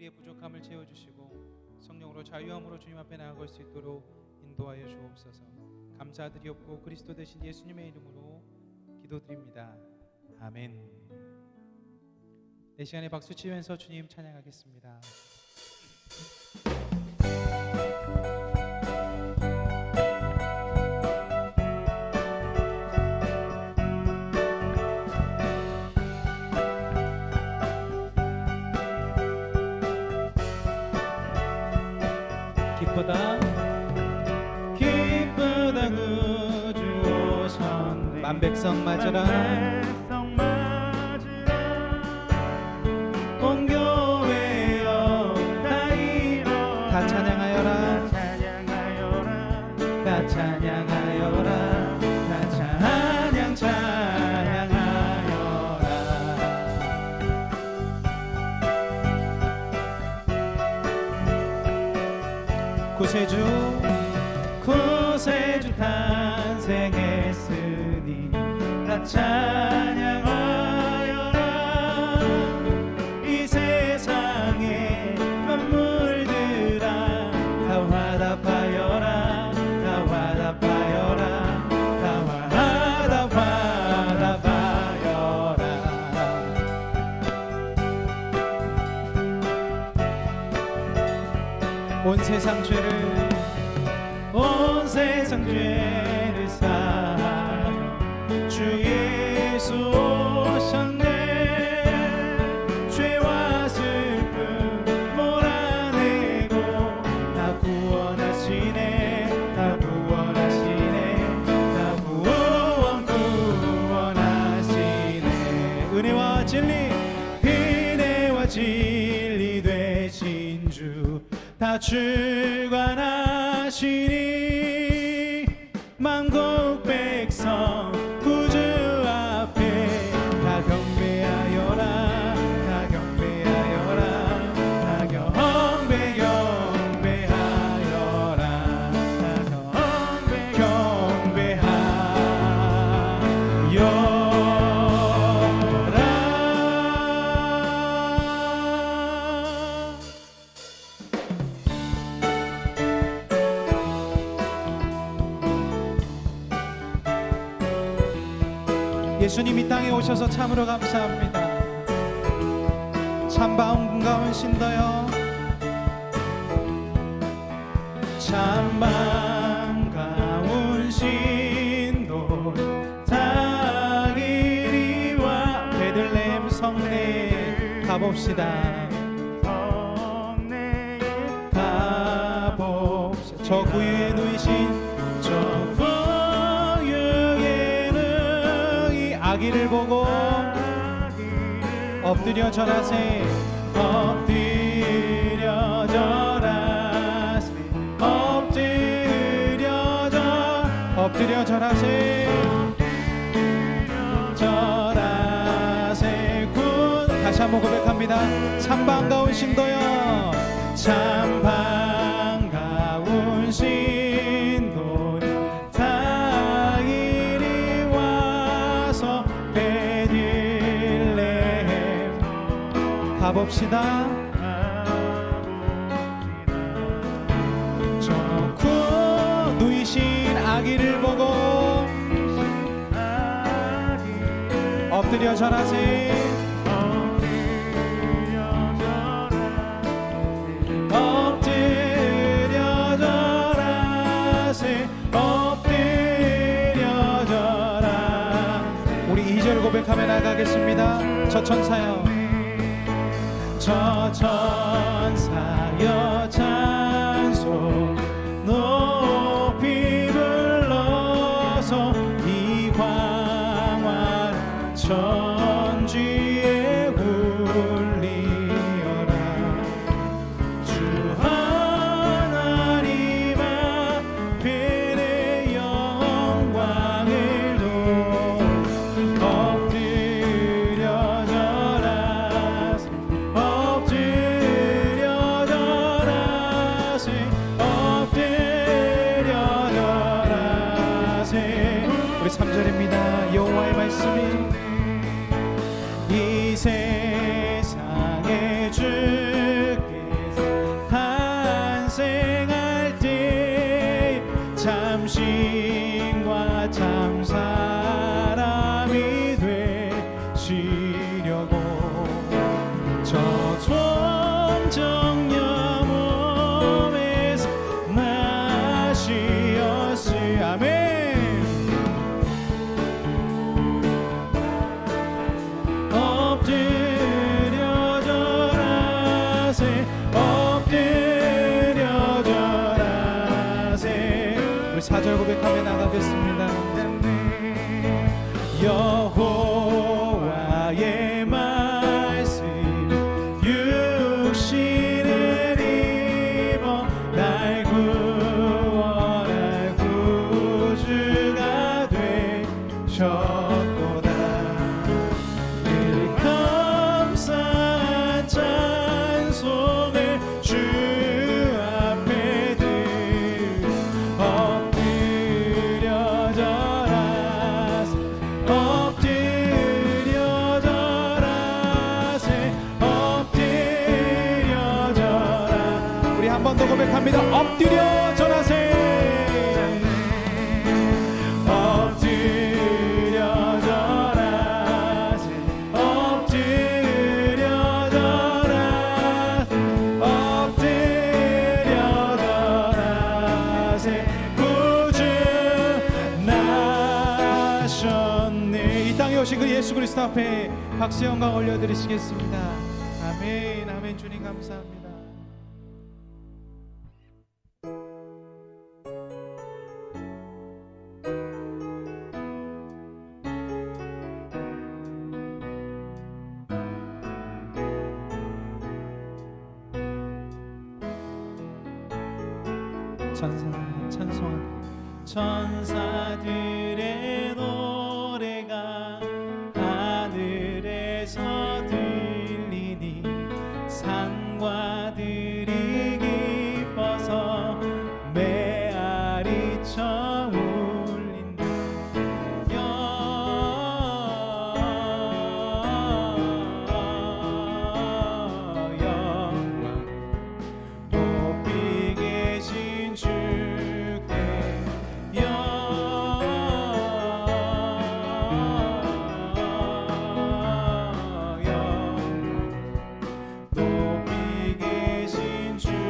우리의 부족함을 채워주시고 성령으로 자유함으로 주님 앞에 나아갈 수 있도록 인도하여 주옵소서. 감사드리옵고 그리스도 되신 예수님의 이름으로 기도드립니다. 아멘. 이 시간에 박수 치면서 주님 찬양하겠습니다. 기쁘다 구주 오셨네. 만백성 맞으라 온 교회여 다 찬양하여라 다 찬양하여라 다 찬양하여라. 구세주 탄생했으니 다 찬양하여라. 이 세상의 만물들아 다 화답하여라 다 화답하여라 다 화답하여라. 온 세상 죄를 사하여 주 예수 오셨네. 죄와 슬픔 몰아내고 다 구원하시네 다 구원하시네 다 구원하시네. 은혜와 진리 되신 주 다 주관하시니 만국 백성 구주 앞에 다 경배하여라 다 경배하여라 다 경배하여라 다 경배하여라. 예수님 이 땅에 오셔서 참으로 감사합니다. 참 반가운 신도여 참 반가운 신도 다 이리와 베들레헴 성내에 가봅시다. 가봅시다. 저 구유에 누이신 아기를 보고 엎드려 절하세 엎드려 절하세 엎드려 절하세 다시 한번 고백합니다. 참 반가운 신도여 참 반가운 신도 다 이리 와서 베들레헴 가봅시다. 저 누이신 아기를 보고 엎드려 절하세 고백하며 나가겠습니다. 저 천사여 찬송 높이 불러서 이 광활한 천지에 울리어라. 주 하나님 앞에 내 영광을 우리 3절입니다. 여호와의 말씀이 이 세상에 주께 고백하며 나가겠습니다. 여호와의 말씀 육신을 입어 날 구원할 구주가 되셨도다. 늘 감사한 찬송을 주 앞에 들 엎드려 절하세 엎드려 절하세 엎드려 절하. 우리 한 번 더 고백합니다. 엎드려 절하세 엎드려 절하세 엎드려 절하세 엎드려 절하세 구주 나셨네. 이 땅에 오신 그 예수 그리스도 앞에 박수 영광 올려드리시겠습니다. 아멘. 아멘. 주님 감사합니다. 천사들의 노래가 하늘에서 들리니 산과 들이 기뻐서 메아리쳐 울린다. 영광 높이 계신 주께 높이 계신 주님께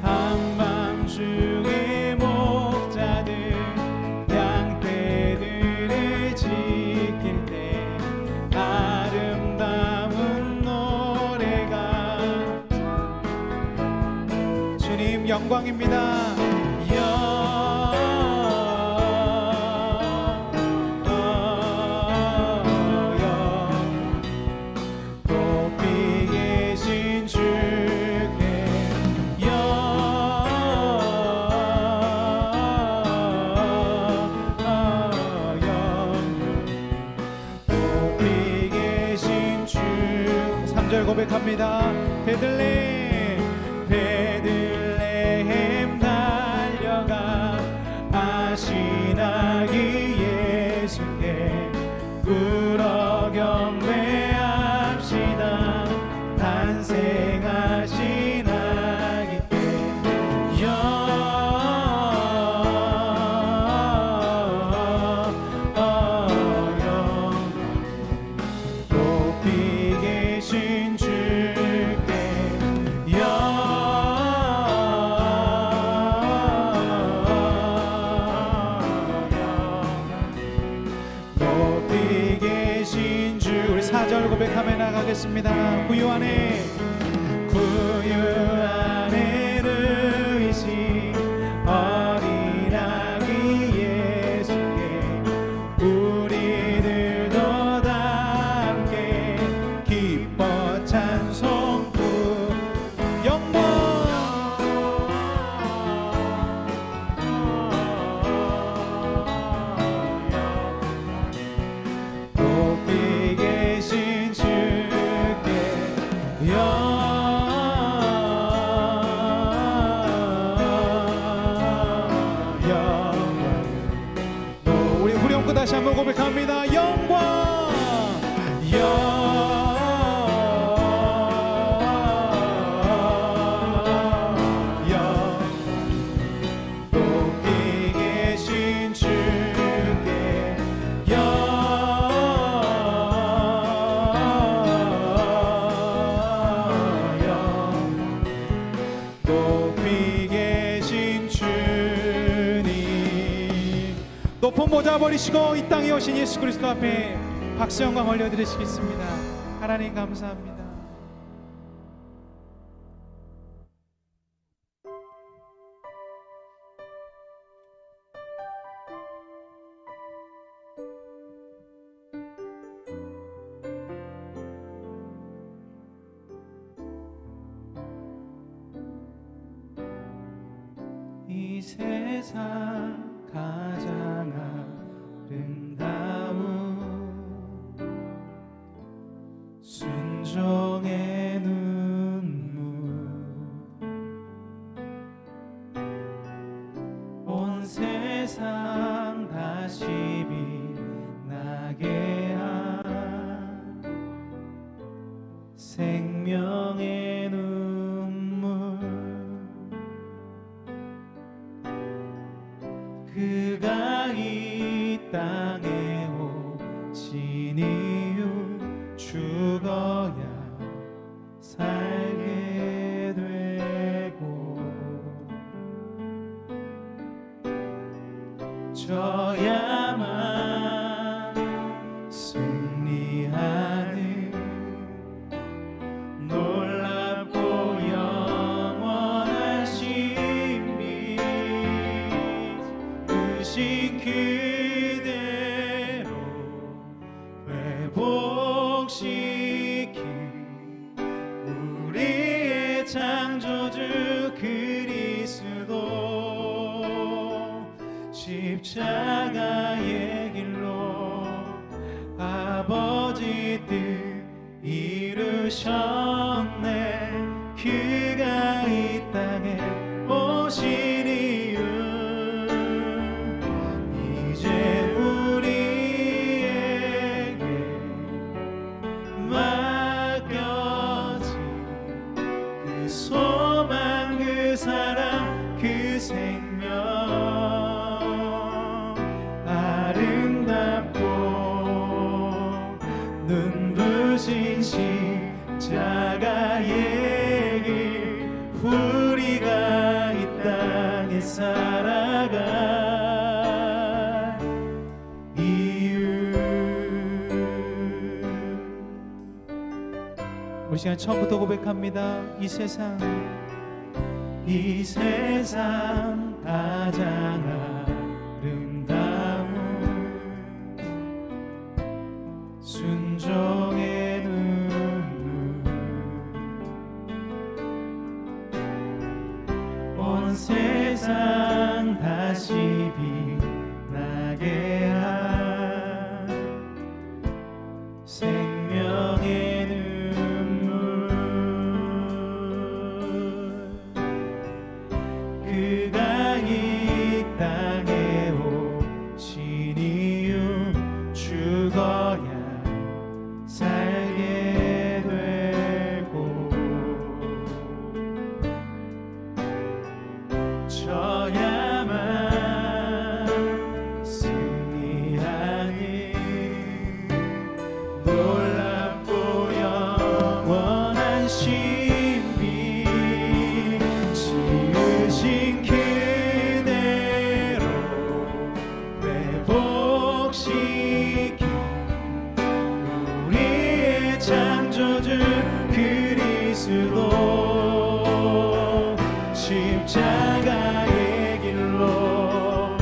한밤중에 목자들 양떼들을 지킬 때 아름다운 노래가 주님 영광입니다. 높이 계신 주께 높이 계신 주. 3절 고백합니다. 베들레헴 달려가 아신 아기 예수께 울어 경배합시다. 탄생하신 아기께 높이 계신 주께 높이 계신 주. 우리 4절 고백하며 나가겠습니다. 구유 안에 의식 어린 아기 예수께 우리들도 다 함께 기뻐 찬송 부 영광 높이 계신 주께 우리 후렴구 다시 한번 고백합니다. 영광 높이 계신 주께 높이 계신 주님. 높은 모자 버리시고 이 땅에 오신 예수 그리스도 앞에 박수 영광 올려드리시겠습니다. 하나님 감사합니다. 세상 가장 아름다운 순종의 눈물 온 세상 다시 빛나게 한 생명의 눈물 그가 이 땅에 오신 이유 죽어야 살게 되고 져야만 승리하는 놀랍고 영원한 신비 의식 그대로 회복시킨 우리의 창조주 그리스도 십자가의 길로 아버지 뜻 이루셨네 그가 이 땅에 오신 이유 이제 우리에게 맡겨진 그 소망 그 사랑 그 생명 아름답고 눈부신 십자가의 길 우리가 이 땅에 살아갈 이유 우리 시간 처음부터 고백합니다. 이 세상 가장 아름다운 순종의 눈물 온 세상 다시 빛나게 한 생명의 눈물 그가 이 땅에 오신 이유 죽어야 살게 되고 져야만 승리하는 놀랍고 영원한 신비 지으신 그대로 회복시킨 우리의 창조주 그리스도 십자가의 길로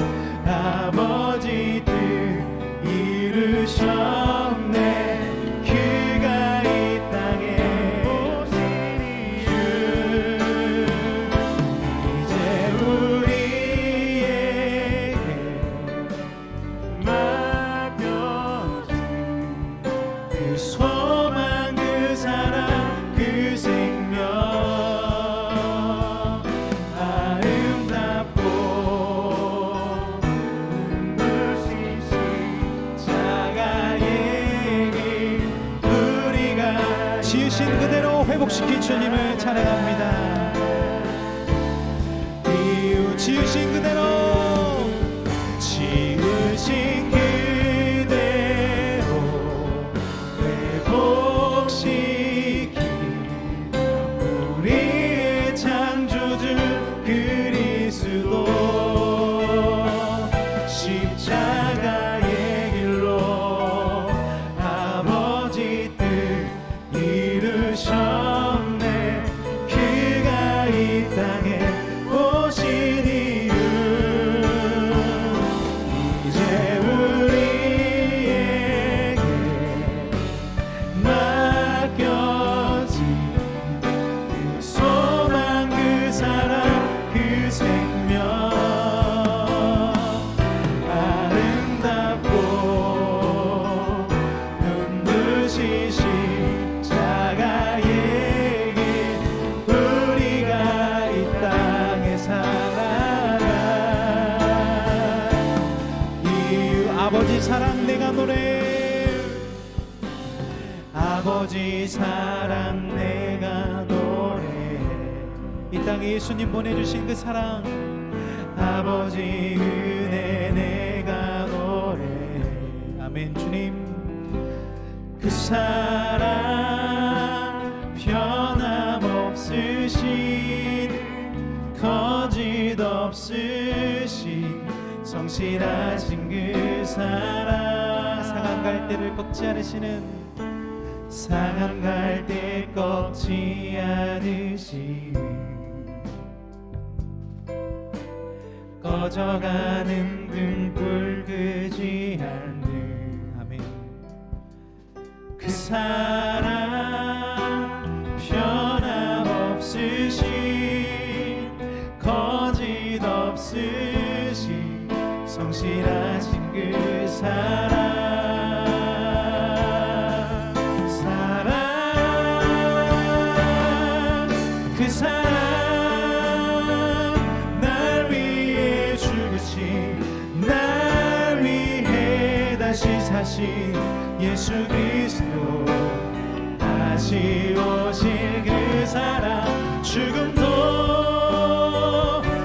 아버지 뜻 이루셨네 그가 이 땅에 오신 이유 이제 우리에게 맡겨진 그 소망 그 사랑 그 생명 아름답고 눈부신 십자가의 길 우리가 지으신 그대로 회복시킨 주님을 찬양합니다. 이유 지으신 그대로 회복시킨 우리의 창조주 그리스도 십자가의 길로 아버지 뜻 이루셨네 그가 이 땅에 오신 이유 없이 십자가에 우리가 이 땅에 살아가 이유 아버지 사랑 내가 노래 아버지 사랑 내가 노래 이 땅에 예수님 보내주신 그 사랑 아버지 은혜 내가 노래 아멘 주님 그 사랑 변함없으신 거짓없으신 성실하신 그 사랑 상한 갈대를 꺾지 않으시는 상한 갈대 꺾지 않으시는 꺼져가는 등불 끄지 않는 아멘 그 사랑 변함없으신 거짓없으신 성실하신 그 사랑 그 사랑 날 위해 죽으신 날 위해 다시 사신 예수 그리스도 다시 오실 그 사랑 죽음도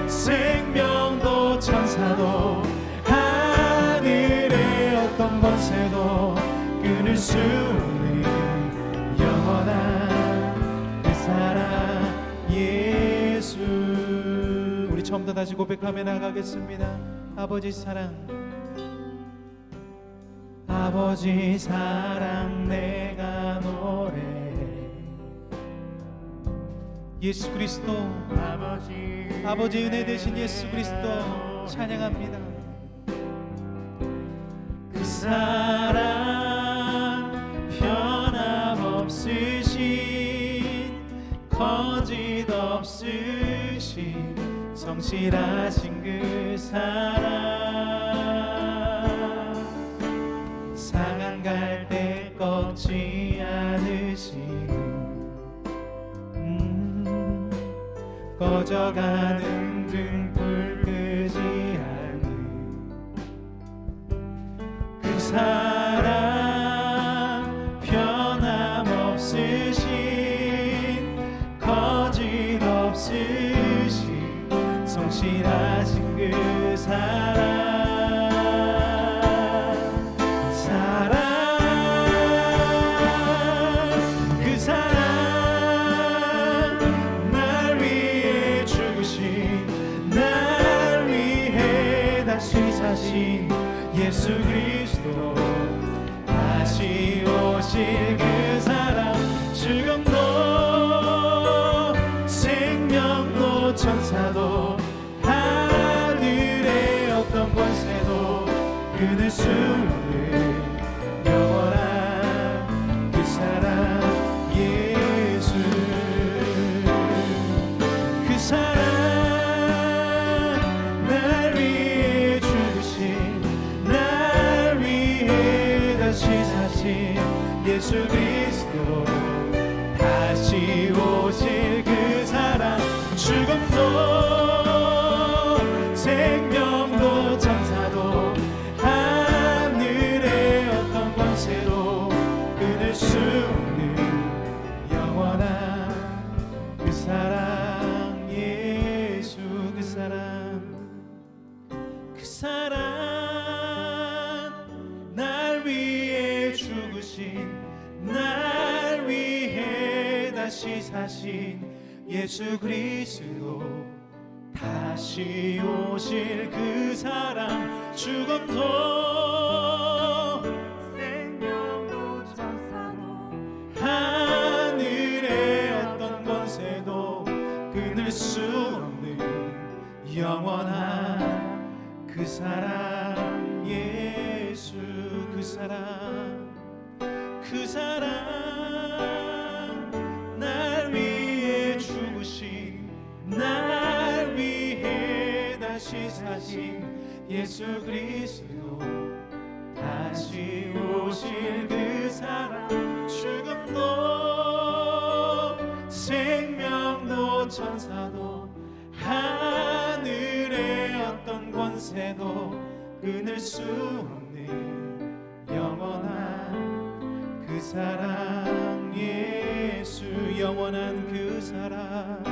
생명도 천사도 하늘의 어떤 권세도 끊을 수 없는 영원한 그 사랑 예수 우리 처음부터 다시 고백하며 나가겠습니다. 아버지 사랑 아버지 사랑 내가 노래 예수 그리스도 아버지 은혜 되신 예수 그리스도 찬양합니다. 그 사랑 변함없으신 거짓없으신 성실하신 그 사랑 상한 갈대 꺾지 않으시는 꺼져가는 등불 끄지 않는 그 사랑 변함없으신 거짓없으신 성실하신 그 사랑 예수 그리스도 다시 오실 그 사랑 죽음도 생명도 천사도 하늘의 어떤 권세도 끊을 수 없는 영원한 그 사랑 예수 그 사랑 예수 그리스도 다시 오실 그 사랑 죽음도 생명도 천사도 하늘의 어떤 권세도 끊을 수 없는 영원한 그 사랑 예수 그 사랑 그 사랑 날 위해 죽으신 날 위해 다시 사신 예수 그리스도 다시 오실 그 사랑 죽음도 생명도 천사도 하늘의 어떤 권세도 끊을 수 없는 영원한 그 사랑 예수 그 사랑 그 사랑 날 위해 죽으신 날 위해 다시 사신 예수 그리스도 다시 오실 그 사랑 새도 끊을 수 없는 영원한 그 사랑 예수, 영원한 그 사랑,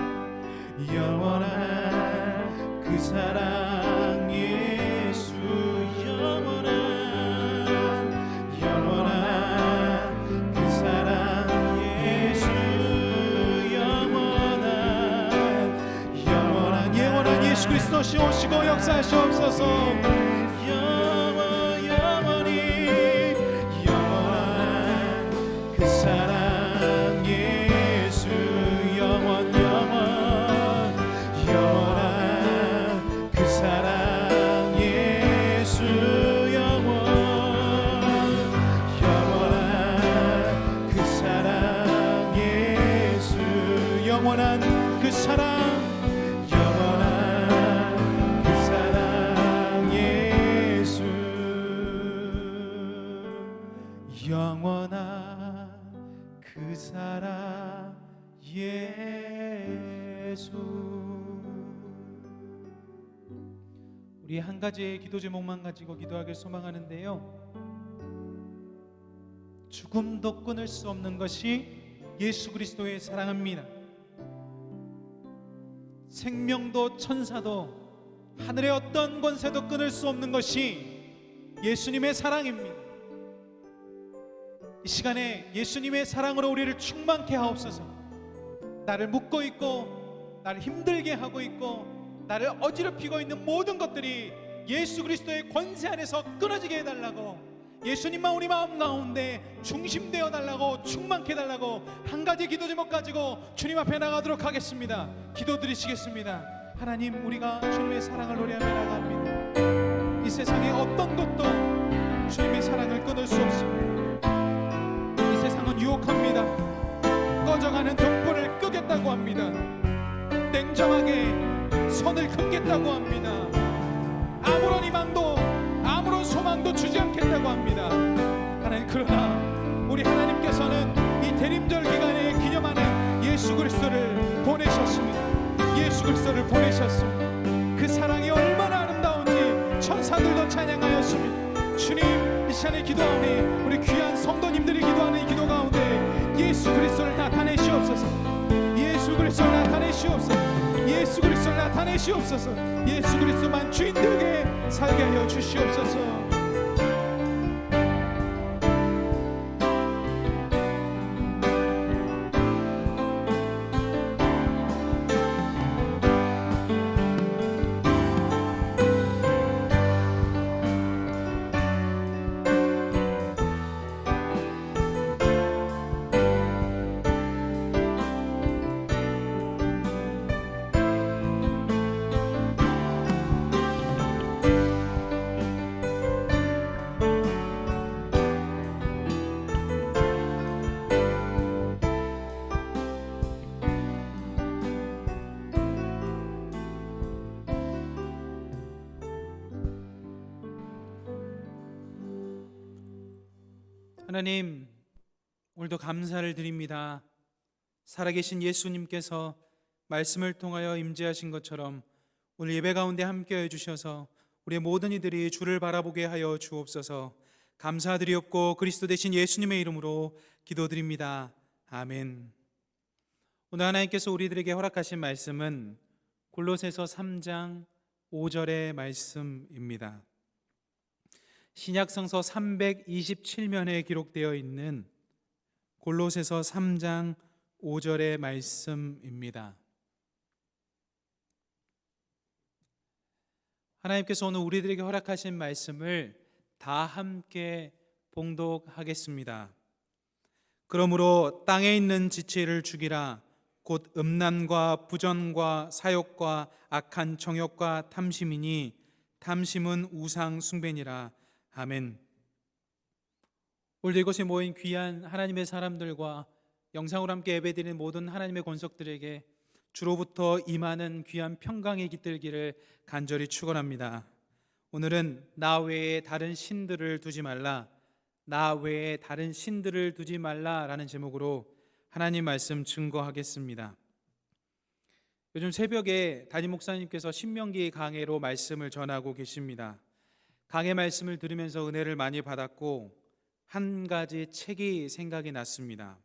영원한 그 사랑 예수, 영원한 그 사랑 예수, 영원한 예수 그리스도 오시고 역사하시옵소서. 영원히 영원한 그 사랑 예수, 영원한 그 사랑 예수, 영원한 그 사랑 예수, 영원한 그 사랑, 영원한 그 사랑 예수. 우리 한 가지의 기도 제목만 가지고 기도하길 소망하는데요, 죽음도 끊을 수 없는 것이 예수 그리스도의 사랑입니다. 생명도 천사도 하늘의 어떤 권세도 끊을 수 없는 것이 예수님의 사랑입니다. 이 시간에 예수님의 사랑으로 우리를 충만케 하옵소서. 나를 묶고 있고 나를 힘들게 하고 있고 나를 어지럽히고 있는 모든 것들이 예수 그리스도의 권세 안에서 끊어지게 해달라고, 예수님만 우리 마음 가운데 중심되어 달라고, 충만케 해달라고 한 가지 기도 제목 가지고 주님 앞에 나가도록 하겠습니다. 기도 드리시겠습니다. 하나님, 우리가 주님의 사랑을 노래하며 나갑니다. 이 세상에 어떤 것도 주님의 사랑을 끊을 수 없습니다. 세상은 유혹합니다. 꺼져가는 등불을 끄겠다고 합니다. 냉정하게 선을 긋겠다고 합니다. 아무런 희망도 아무런 소망도 주지 않겠다고 합니다. 하나님, 그러나 우리 하나님께서는 이 대림절 기간에 기념하는 예수 그리스도를 보내셨습니다. 예수 그리스도를 보내셨습니다. 그 사랑이 얼마나 아름다운지 천사들도 찬양하였습니다. 주님, 이 시간에 기도하오니 우리 귀한 성도님들이 기도하는 이 기도 가운데 예수 그리스도를 나타내시옵소서. 예수 그리스도를 나타내시옵소서. 예수 그리스도를 나타내시옵소서. 예수 그리스도만 주인되게 살게 하여 주시옵소서. 하나님, 오늘도 감사를 드립니다. 살아계신 예수님께서 말씀을 통하여 임재하신 것처럼 오늘 예배 가운데 함께해 주셔서 우리의 모든 이들이 주를 바라보게 하여 주옵소서. 감사드리옵고 그리스도 되신 예수님의 이름으로 기도드립니다. 아멘. 오늘 하나님께서 우리들에게 허락하신 말씀은 골로새서 3장 5절의 말씀입니다. 신약성서 327면에 기록되어 있는 골로새서 3장 5절의 말씀입니다. 하나님께서 오늘 우리들에게 허락하신 말씀을 다 함께 봉독하겠습니다. 그러므로 땅에 있는 지체를 죽이라. 곧 음란과 부전과 사욕과 악한 정욕과 탐심이니 탐심은 우상 숭배니라. 아멘. 오늘도 이곳에 모인 귀한 하나님의 사람들과 영상으로 함께 예배드리는 모든 하나님의 권속들에게 주로부터 임하는 귀한 평강이 깃들기를 간절히 축원합니다. 오늘은 나 외에 다른 신들을 두지 말라, 나 외에 다른 신들을 두지 말라라는 제목으로 하나님 말씀 증거하겠습니다. 요즘 새벽에 담임 목사님께서 신명기 강해로 말씀을 전하고 계십니다. 강해 말씀을 들으면서 은혜를 많이 받았고 한 가지 책이 생각이 났습니다.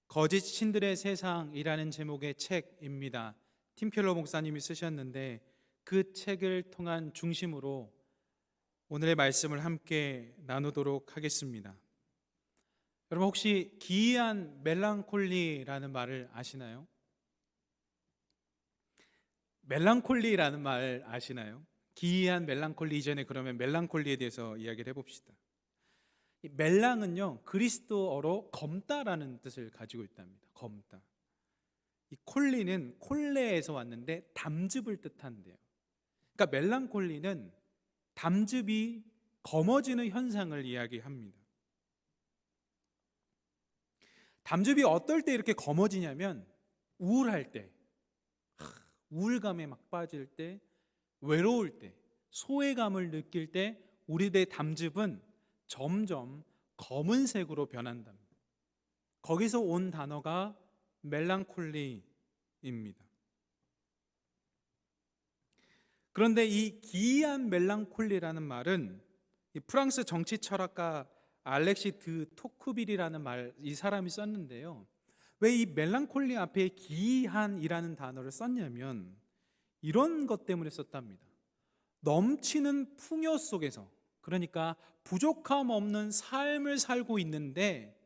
거짓 신들의 세상이라는 제목의 책입니다. 팀켈러 목사님이 쓰셨는데 그 책을 통한 중심으로 오늘의 말씀을 함께 나누도록 하겠습니다. 여러분 혹시 기이한 멜랑콜리라는 말을 아시나요? 멜랑콜리라는 말 아시나요? 기이한 멜랑콜리 이전에 그러면 멜랑콜리에 대해서 이야기를 해봅시다. 이 멜랑은요 그리스도어로 검다라는 뜻을 가지고 있답니다. 검다. 이 콜리는 콜레에서 왔는데 담즙을 뜻한대요. 그러니까 멜랑콜리는 담즙이 검어지는 현상을 이야기합니다. 담즙이 어떨 때 이렇게 검어지냐면 우울할 때, 우울감에 막 빠질 때, 외로울 때, 소외감을 느낄 때 우리의 담즙은 점점 검은색으로 변한답니다. 거기서 온 단어가 멜랑콜리입니다. 그런데 이 기이한 멜랑콜리라는 말은 이 프랑스 정치 철학가 알렉시 드 토크빌이라는 이 사람이 썼는데요. 왜 이 멜랑콜리 앞에 기이한이라는 단어를 썼냐면 이런 것 때문에 썼답니다. 넘치는 풍요 속에서, 그러니까 부족함 없는 삶을 살고 있는데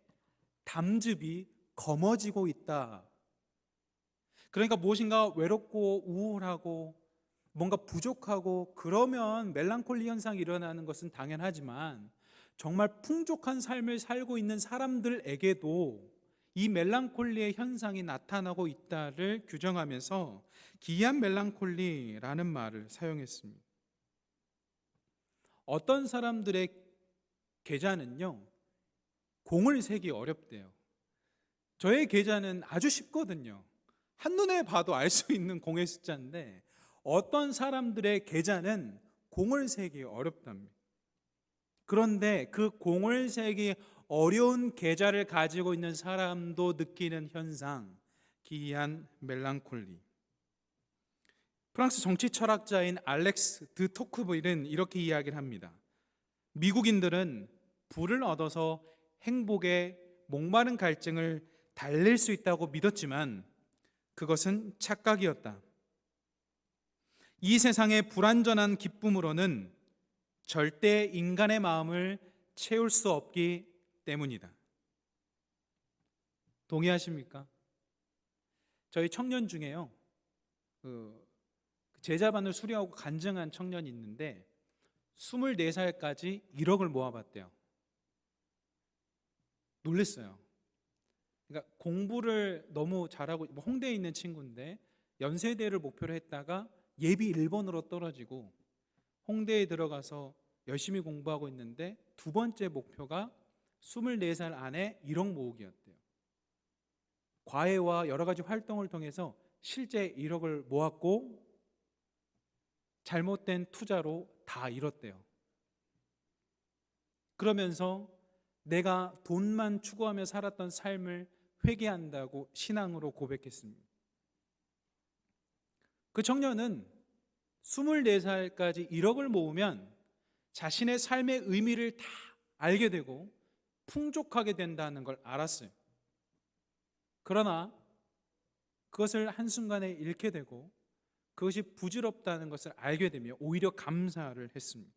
담즙이 검어지고 있다. 그러니까 무엇인가 외롭고 우울하고 뭔가 부족하고 그러면 멜랑콜리 현상이 일어나는 것은 당연하지만 정말 풍족한 삶을 살고 있는 사람들에게도 이 멜랑콜리의 현상이 나타나고 있다를 규정하면서 기이한 멜랑콜리라는 말을 사용했습니다. 어떤 사람들의 계좌는요 공을 세기 어렵대요. 저의 계좌는 아주 쉽거든요. 한눈에 봐도 알 수 있는 공의 숫자인데 어떤 사람들의 계좌는 공을 세기 어렵답니다. 그런데 그 공을 세기 어려운 계좌를 가지고 있는 사람도 느끼는 현상, 기이한 멜랑콜리. 프랑스 정치 철학자인 알렉스 드 토크빌은 이렇게 이야기를 합니다. 미국인들은 부를 얻어서 행복에 목마른 갈증을 달랠 수 있다고 믿었지만 그것은 착각이었다. 이 세상의 불완전한 기쁨으로는 절대 인간의 마음을 채울 수 없기 때문이다. 동의하십니까? 저희 청년 중에요 제자반을 수료하고 간증한 청년이 있는데 24살까지 1억을 모아봤대요. 놀랬어요. 그러니까 공부를 너무 잘하고 홍대에 있는 친구인데 연세대를 목표로 했다가 예비 1번으로 떨어지고 홍대에 들어가서 열심히 공부하고 있는데 두 번째 목표가 24살 안에 1억 모으기였대요. 과외와 여러 가지 활동을 통해서 실제 1억을 모았고 잘못된 투자로 다 잃었대요. 그러면서 내가 돈만 추구하며 살았던 삶을 회개한다고 신앙으로 고백했습니다. 그 청년은 24살까지 1억을 모으면 자신의 삶의 의미를 다 알게 되고 풍족하게 된다는 걸 알았어요. 그러나 그것을 한순간에 잃게 되고 그것이 부질없다는 것을 알게 되며 오히려 감사를 했습니다.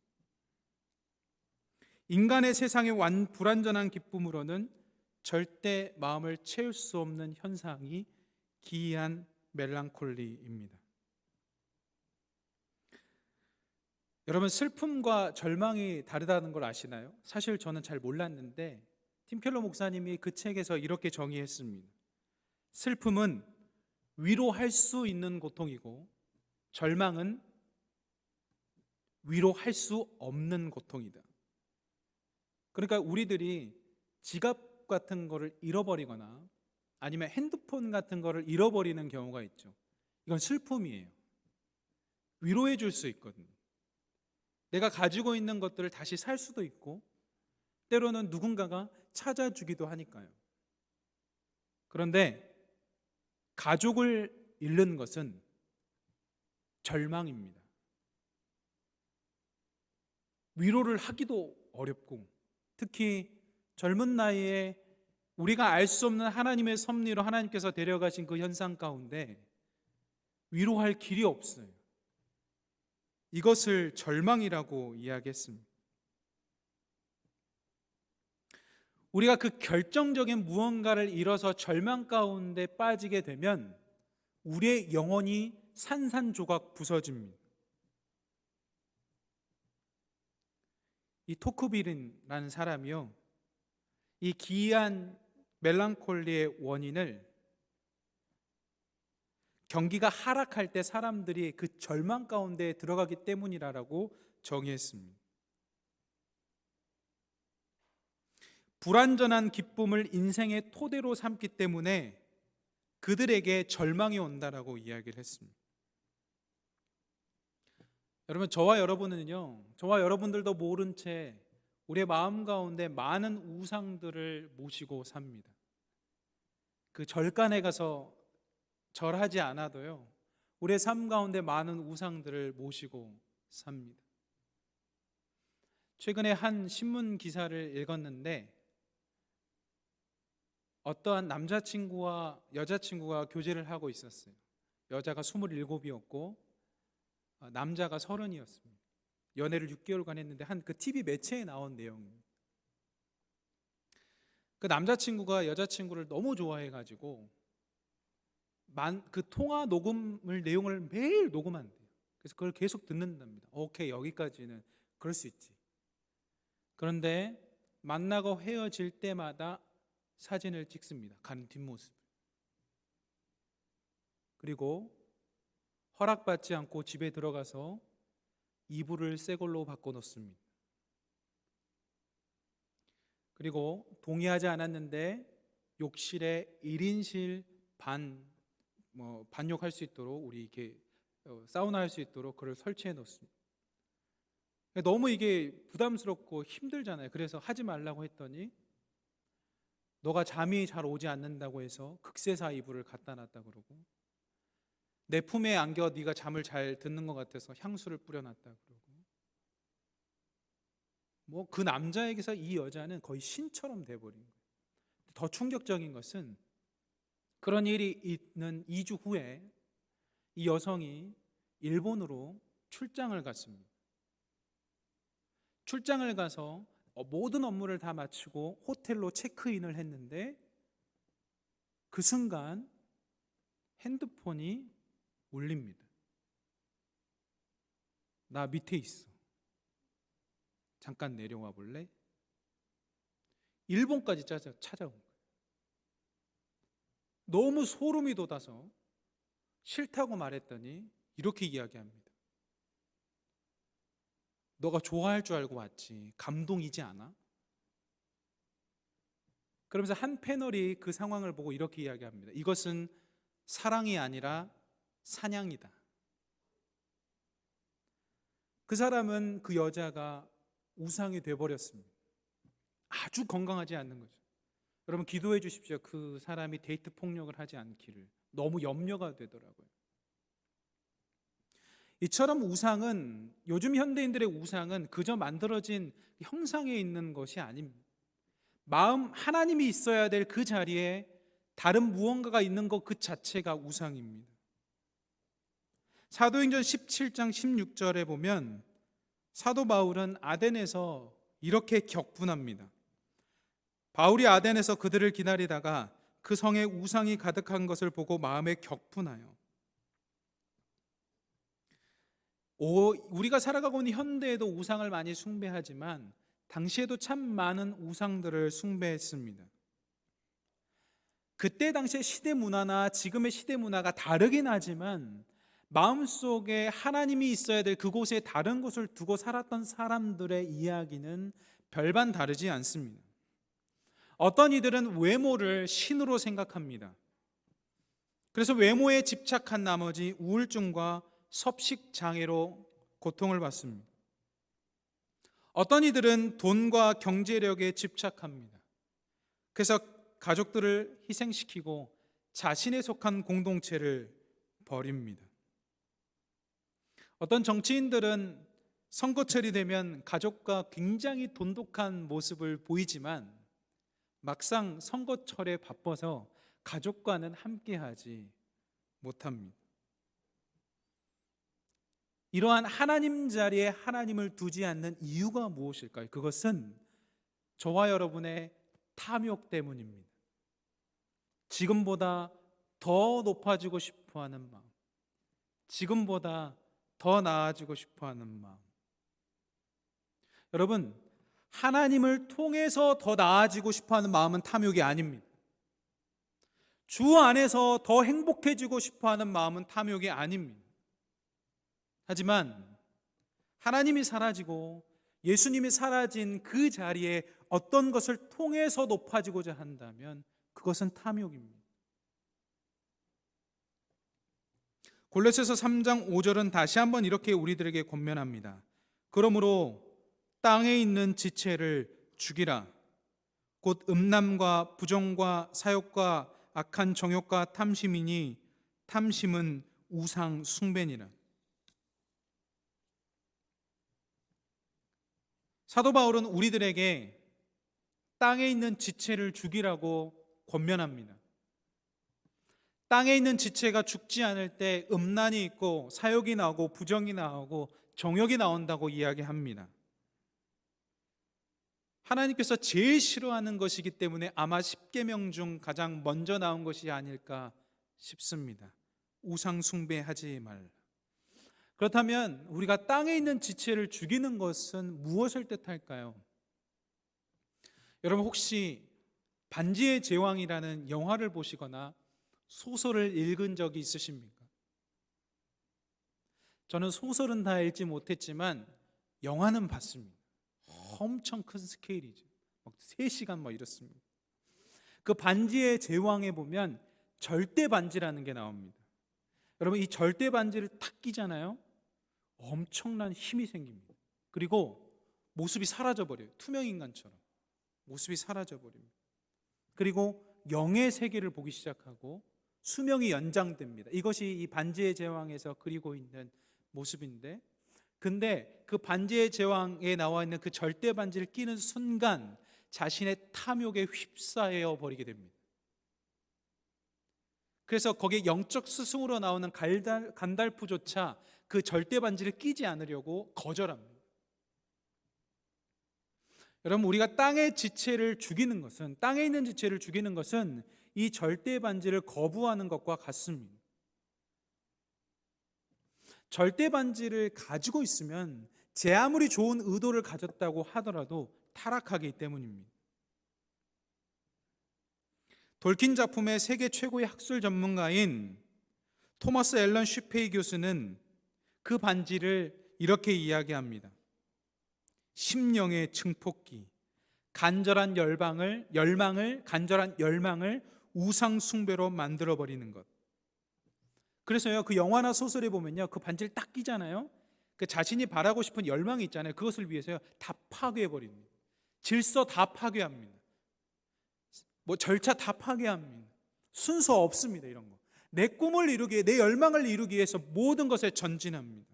인간의 세상의 불완전한 기쁨으로는 절대 마음을 채울 수 없는 현상이 기이한 멜랑콜리입니다. 여러분 슬픔과 절망이 다르다는 걸 아시나요? 사실 저는 잘 몰랐는데 팀켈러 목사님이 그 책에서 이렇게 정의했습니다. 슬픔은 위로할 수 있는 고통이고 절망은 위로할 수 없는 고통이다. 그러니까 우리들이 지갑 같은 거를 잃어버리거나 아니면 핸드폰 같은 거를 잃어버리는 경우가 있죠. 이건 슬픔이에요. 위로해 줄 수 있거든요. 내가 가지고 있는 것들을 다시 살 수도 있고 때로는 누군가가 찾아주기도 하니까요. 그런데 가족을 잃는 것은 절망입니다. 위로를 하기도 어렵고, 특히 젊은 나이에 우리가 알 수 없는 하나님의 섭리로 하나님께서 데려가신 그 현상 가운데 위로할 길이 없어요. 이것을 절망이라고 이야기했습니다. 우리가 그 결정적인 무언가를 잃어서 절망 가운데 빠지게 되면 우리의 영혼이 산산조각 부서집니다. 이 토크빌이라는 사람이요, 이 기이한 멜랑콜리의 원인을 경기가 하락할 때 사람들이 그 절망 가운데 들어가기 때문이라고 정의했습니다. 불완전한 기쁨을 인생의 토대로 삼기 때문에 그들에게 절망이 온다라고 이야기를 했습니다. 여러분, 저와 여러분들도 모른 채 우리의 마음 가운데 많은 우상들을 모시고 삽니다. 그 절간에 가서 절하지 않아도요, 우리의 삶 가운데 많은 우상들을 모시고 삽니다. 최근에 한 신문 기사를 읽었는데, 어떠한 남자친구와 여자친구가 교제를 하고 있었어요. 여자가 27이었고 남자가 30이었습니다. 연애를 6개월간 했는데 한 그 TV 매체에 나온 내용입니다. 그 남자친구가 여자친구를 너무 좋아해가지고 그 통화 녹음을 내용을 매일 녹음한대요. 그래서 그걸 계속 듣는답니다. 오케이, 여기까지는 그럴 수 있지. 그런데 만나고 헤어질 때마다 사진을 찍습니다. 가는 뒷모습. 그리고 허락받지 않고 집에 들어가서 이불을 새 걸로 바꿔놓습니다. 그리고 동의하지 않았는데 욕실에 1인실 반욕할 수 있도록, 우리 이렇게 사우나 할 수 있도록 그걸 설치해 놓습니다. 너무 이게 부담스럽고 힘들잖아요. 그래서 하지 말라고 했더니 너가 잠이 잘 오지 않는다고 해서 극세사 이불을 갖다 놨다 그러고, 내 품에 안겨 네가 잠을 잘 듣는 것 같아서 향수를 뿌려놨다 그러고, 그 남자에게서 이 여자는 거의 신처럼 돼버린 거예요. 더 충격적인 것은 그런 일이 있는 2주 후에 이 여성이 일본으로 출장을 갔습니다. 출장을 가서 모든 업무를 다 마치고 호텔로 체크인을 했는데 그 순간 핸드폰이 울립니다. 나 밑에 있어. 잠깐 내려와 볼래? 일본까지 찾아온 거예요. 너무 소름이 돋아서 싫다고 말했더니 이렇게 이야기합니다. 너가 좋아할 줄 알고 왔지. 감동이지 않아? 그러면서 한 패널이 그 상황을 보고 이렇게 이야기합니다. 이것은 사랑이 아니라 사냥이다. 그 사람은, 그 여자가 우상이 돼버렸습니다. 아주 건강하지 않는 거죠. 여러분, 기도해 주십시오. 그 사람이 데이트 폭력을 하지 않기를. 너무 염려가 되더라고요. 이처럼 우상은, 요즘 현대인들의 우상은 그저 만들어진 형상에 있는 것이 아닙니다. 마음, 하나님이 있어야 될 그 자리에 다른 무언가가 있는 것 그 자체가 우상입니다. 사도행전 17장 16절에 보면 사도 바울은 아덴에서 이렇게 격분합니다. 바울이 아덴에서 그들을 기다리다가 그 성에 우상이 가득한 것을 보고 마음에 격분하여. 우리가 살아가고 있는 현대에도 우상을 많이 숭배하지만 당시에도 참 많은 우상들을 숭배했습니다. 그때 당시의 시대 문화나 지금의 시대 문화가 다르긴 하지만 마음속에 하나님이 있어야 될 그곳에 다른 곳을 두고 살았던 사람들의 이야기는 별반 다르지 않습니다. 어떤 이들은 외모를 신으로 생각합니다. 그래서 외모에 집착한 나머지 우울증과 섭식 장애로 고통을 받습니다. 어떤 이들은 돈과 경제력에 집착합니다. 그래서 가족들을 희생시키고 자신에 속한 공동체를 버립니다. 어떤 정치인들은 선거철이 되면 가족과 굉장히 돈독한 모습을 보이지만 막상 선거철에 바빠서 가족과는 함께하지 못합니다. 이러한 하나님 자리에 하나님을 두지 않는 이유가 무엇일까요? 그것은 저와 여러분의 탐욕 때문입니다. 지금보다 더 높아지고 싶어하는 마음, 지금보다 더 나아지고 싶어하는 마음. 여러분, 하나님을 통해서 더 나아지고 싶어하는 마음은 탐욕이 아닙니다. 주 안에서 더 행복해지고 싶어하는 마음은 탐욕이 아닙니다. 하지만 하나님이 사라지고 예수님이 사라진 그 자리에 어떤 것을 통해서 높아지고자 한다면 그것은 탐욕입니다. 골로새서 3장 5절은 다시 한번 이렇게 우리들에게 권면합니다. 그러므로 땅에 있는 지체를 죽이라. 곧 음란과 부정과 사욕과 악한 정욕과 탐심이니 탐심은 우상 숭배니라. 사도 바울은 우리들에게 땅에 있는 지체를 죽이라고 권면합니다. 땅에 있는 지체가 죽지 않을 때 음란이 있고 사욕이 나오고 부정이 나오고 정욕이 나온다고 이야기합니다. 하나님께서 제일 싫어하는 것이기 때문에 아마 10계명 중 가장 먼저 나온 것이 아닐까 싶습니다. 우상 숭배하지 말라. 그렇다면 우리가 땅에 있는 지체를 죽이는 것은 무엇을 뜻할까요? 여러분 혹시 반지의 제왕이라는 영화를 보시거나 소설을 읽은 적이 있으십니까? 저는 소설은 다 읽지 못했지만 영화는 봤습니다. 엄청 큰 스케일이죠. 막 3시간 이렇습니다. 그 반지의 제왕에 보면 절대 반지라는 게 나옵니다. 여러분 이 절대 반지를 탁 끼잖아요. 엄청난 힘이 생깁니다. 그리고 모습이 사라져버려요. 투명인간처럼 모습이 사라져버립니다. 그리고 영의 세계를 보기 시작하고 수명이 연장됩니다. 이것이 이 반지의 제왕에서 그리고 있는 모습인데, 근데 그 반지의 제왕에 나와 있는 그 절대 반지를 끼는 순간 자신의 탐욕에 휩싸여 버리게 됩니다. 그래서 거기에 영적 스승으로 나오는 간달프조차 그 절대 반지를 끼지 않으려고 거절합니다. 여러분 우리가 땅의 지체를 죽이는 것은, 땅에 있는 지체를 죽이는 것은 이 절대 반지를 거부하는 것과 같습니다. 절대 반지를 가지고 있으면 제 아무리 좋은 의도를 가졌다고 하더라도 타락하기 때문입니다. 돌킨 작품의 세계 최고의 학술 전문가인 토머스 앨런 쉬페이 교수는 그 반지를 이렇게 이야기합니다. 심령의 증폭기, 간절한 간절한 열망을 우상 숭배로 만들어 버리는 것. 그래서요 그 영화나 소설에 보면요 그 반지를 딱 끼잖아요. 그 자신이 바라고 싶은 열망이 있잖아요. 그것을 위해서요 다 파괴해 버립니다. 질서 다 파괴합니다. 절차 다 파괴합니다. 순서 없습니다. 이런 거. 내 꿈을 이루기 위해, 내 열망을 이루기 위해서 모든 것에 전진합니다.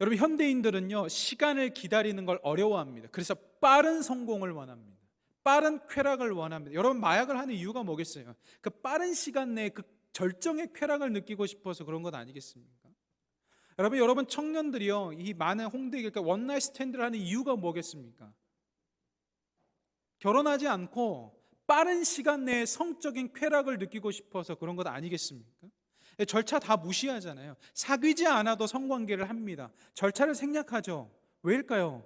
여러분 현대인들은요 시간을 기다리는 걸 어려워합니다. 그래서 빠른 성공을 원합니다. 빠른 쾌락을 원합니다. 여러분 마약을 하는 이유가 뭐겠어요? 그 빠른 시간 내에 그 절정의 쾌락을 느끼고 싶어서 그런 것 아니겠습니까? 여러분 청년들이요 이 많은 홍대 그러니까 원나잇 스탠드를 하는 이유가 뭐겠습니까? 결혼하지 않고 빠른 시간 내에 성적인 쾌락을 느끼고 싶어서 그런 것 아니겠습니까? 절차 다 무시하잖아요. 사귀지 않아도 성관계를 합니다. 절차를 생략하죠. 왜일까요?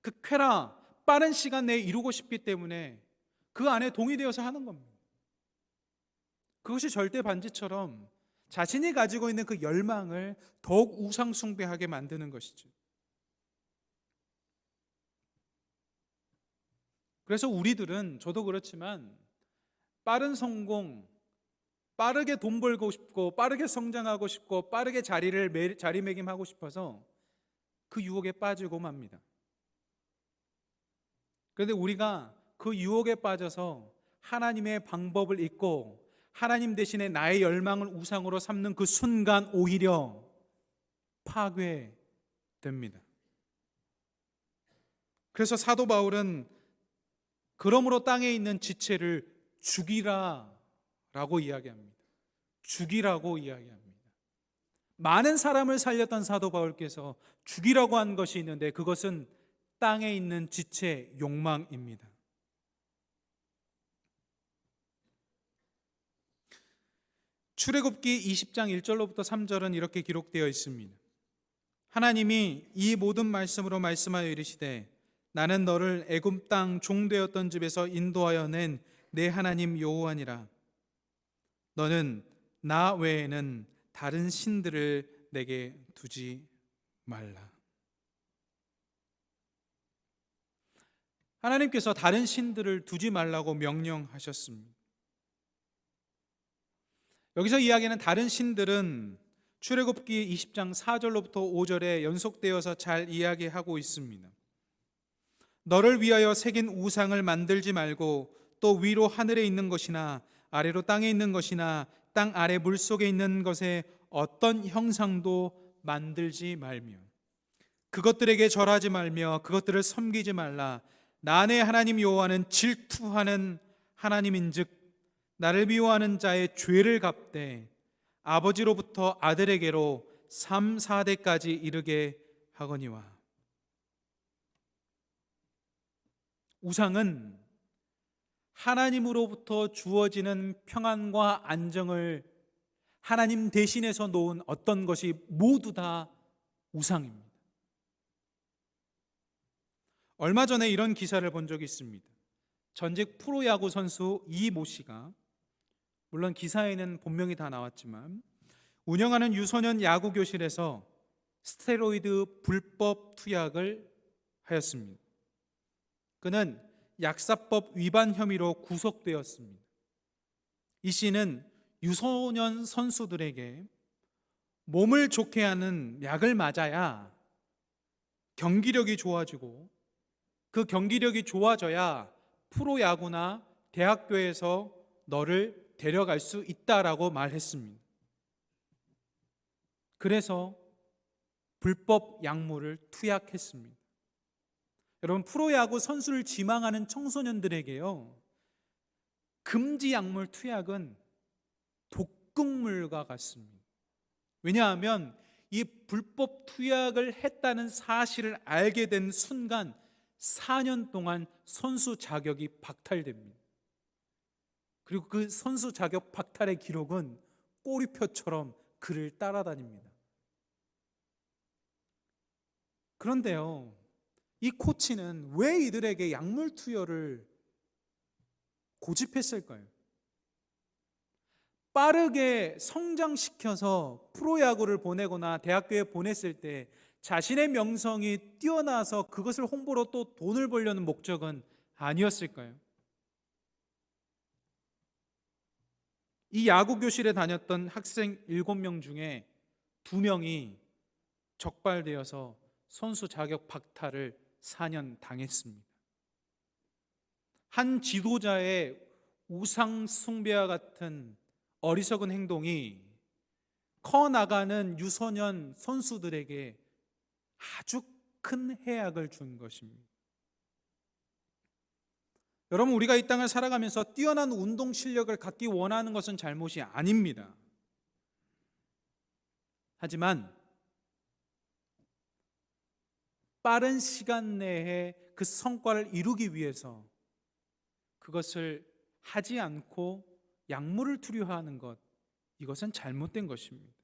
그 쾌락, 빠른 시간 내에 이루고 싶기 때문에 그 안에 동의되어서 하는 겁니다. 그것이 절대 반지처럼 자신이 가지고 있는 그 열망을 더욱 우상숭배하게 만드는 것이죠. 그래서 우리들은, 저도 그렇지만 빠른 성공, 빠르게 돈 벌고 싶고 빠르게 성장하고 싶고 빠르게 자리매김하고 싶어서 그 유혹에 빠지고 맙니다. 그런데 우리가 그 유혹에 빠져서 하나님의 방법을 잊고 하나님 대신에 나의 열망을 우상으로 삼는 그 순간 오히려 파괴됩니다. 그래서 사도 바울은 그러므로 땅에 있는 지체를 죽이라라고 이야기합니다. 죽이라고 이야기합니다. 많은 사람을 살렸던 사도 바울께서 죽이라고 한 것이 있는데 그것은 땅에 있는 지체 욕망입니다. 출애굽기 20장 1절로부터 3절은 이렇게 기록되어 있습니다. 하나님이 이 모든 말씀으로 말씀하여 이르시되 나는 너를 애굽 땅 종되었던 집에서 인도하여 낸 내 하나님 여호와니라. 너는 나 외에는 다른 신들을 내게 두지 말라. 하나님께서 다른 신들을 두지 말라고 명령하셨습니다. 여기서 이야기하는 다른 신들은 출애굽기 20장 4절로부터 5절에 연속되어서 잘 이야기하고 있습니다. 너를 위하여 새긴 우상을 만들지 말고 또 위로 하늘에 있는 것이나 아래로 땅에 있는 것이나 땅 아래 물속에 있는 것에 어떤 형상도 만들지 말며 그것들에게 절하지 말며 그것들을 섬기지 말라. 나의 하나님 여호와는 질투하는 하나님인즉 나를 미워하는 자의 죄를 갚되 아버지로부터 아들에게로 3, 4대까지 이르게 하거니와. 우상은 하나님으로부터 주어지는 평안과 안정을 하나님 대신해서 놓은 어떤 것이 모두 다 우상입니다. 얼마 전에 이런 기사를 본 적이 있습니다. 전직 프로야구 선수 이모 씨가, 물론 기사에는 본명이 다 나왔지만, 운영하는 유소년 야구 교실에서 스테로이드 불법 투약을 하였습니다. 그는 약사법 위반 혐의로 구속되었습니다. 이 씨는 유소년 선수들에게 몸을 좋게 하는 약을 맞아야 경기력이 좋아지고 그 경기력이 좋아져야 프로야구나 대학교에서 너를 데려갈 수 있다라고 말했습니다. 그래서 불법 약물을 투약했습니다. 여러분, 프로야구 선수를 지망하는 청소년들에게요, 금지 약물 투약은 독극물과 같습니다. 왜냐하면 이 불법 투약을 했다는 사실을 알게 된 순간 4년 동안 선수 자격이 박탈됩니다. 그리고 그 선수 자격 박탈의 기록은 꼬리표처럼 그를 따라다닙니다. 그런데요, 이 코치는 왜 이들에게 약물 투여를 고집했을까요? 빠르게 성장시켜서 프로야구를 보내거나 대학교에 보냈을 때 자신의 명성이 뛰어나서 그것을 홍보로 또 돈을 벌려는 목적은 아니었을까요? 이 야구 교실에 다녔던 학생 7명 중에 2명이 적발되어서 선수 자격 박탈을 4년 당했습니다. 한 지도자의 우상 숭배와 같은 어리석은 행동이 커나가는 유소년 선수들에게 아주 큰 해악을 준 것입니다. 여러분, 우리가 이 땅을 살아가면서 뛰어난 운동 실력을 갖기 원하는 것은 잘못이 아닙니다. 하지만 빠른 시간 내에 그 성과를 이루기 위해서 그것을 하지 않고 약물을 투여하는 것, 이것은 잘못된 것입니다.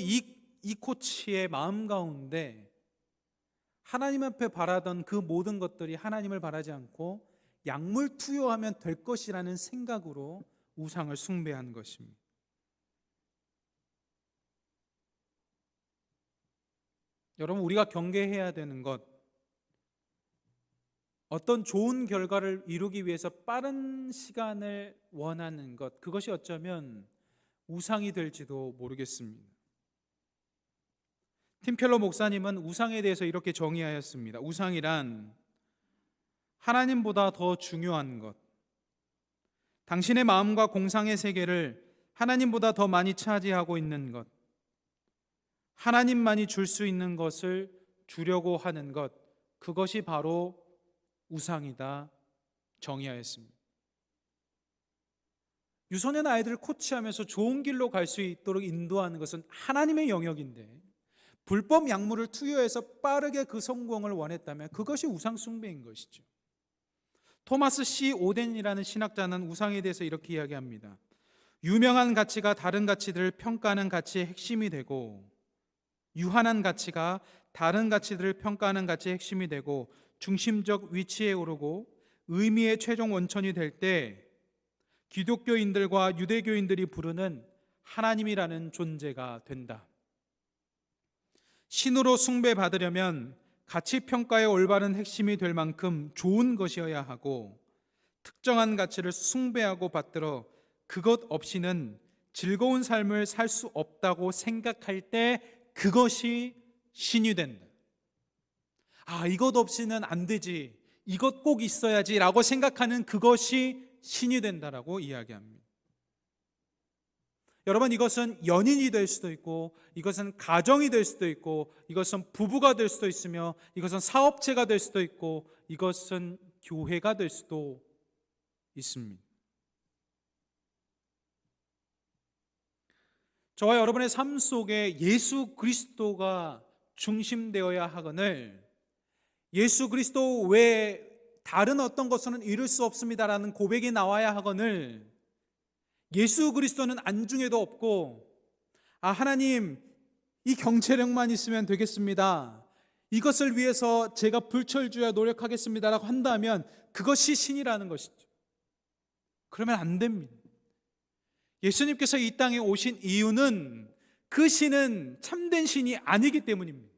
이 코치의 마음 가운데 하나님 앞에 바라던 그 모든 것들이 하나님을 바라지 않고 약물 투여하면 될 것이라는 생각으로 우상을 숭배한 것입니다. 여러분, 우리가 경계해야 되는 것, 어떤 좋은 결과를 이루기 위해서 빠른 시간을 원하는 것, 그것이 어쩌면 우상이 될지도 모르겠습니다. 팀켈러 목사님은 우상에 대해서 이렇게 정의하였습니다. 우상이란 하나님보다 더 중요한 것, 당신의 마음과 공상의 세계를 하나님보다 더 많이 차지하고 있는 것, 하나님만이 줄 수 있는 것을 주려고 하는 것, 그것이 바로 우상이다 정의하였습니다. 유소년 아이들을 코치하면서 좋은 길로 갈 수 있도록 인도하는 것은 하나님의 영역인데, 불법 약물을 투여해서 빠르게 그 성공을 원했다면 그것이 우상 숭배인 것이죠. 토마스 C. 오덴이라는 신학자는 우상에 대해서 이렇게 이야기합니다. 유명한 가치가 다른 가치들을 평가하는 가치의 핵심이 되고, 유한한 가치가 다른 가치들을 평가하는 가치의 핵심이 되고, 중심적 위치에 오르고 의미의 최종 원천이 될 때 기독교인들과 유대교인들이 부르는 하나님이라는 존재가 된다. 신으로 숭배받으려면 가치평가의 올바른 핵심이 될 만큼 좋은 것이어야 하고, 특정한 가치를 숭배하고 받들어 그것 없이는 즐거운 삶을 살 수 없다고 생각할 때 그것이 신이 된다. 이것 없이는 안 되지, 이것 꼭 있어야지 라고 생각하는 그것이 신이 된다라고 이야기합니다. 여러분, 이것은 연인이 될 수도 있고, 이것은 가정이 될 수도 있고, 이것은 부부가 될 수도 있으며, 이것은 사업체가 될 수도 있고, 이것은 교회가 될 수도 있습니다. 저와 여러분의 삶 속에 예수 그리스도가 중심되어야 하거늘, 예수 그리스도 외에 다른 어떤 것은 이룰 수 없습니다라는 고백이 나와야 하거늘, 예수 그리스도는 안중에도 없고, 하나님, 이 경제력만 있으면 되겠습니다, 이것을 위해서 제가 불철주야 노력하겠습니다라고 한다면 그것이 신이라는 것이죠. 그러면 안 됩니다. 예수님께서 이 땅에 오신 이유는 그 신은 참된 신이 아니기 때문입니다.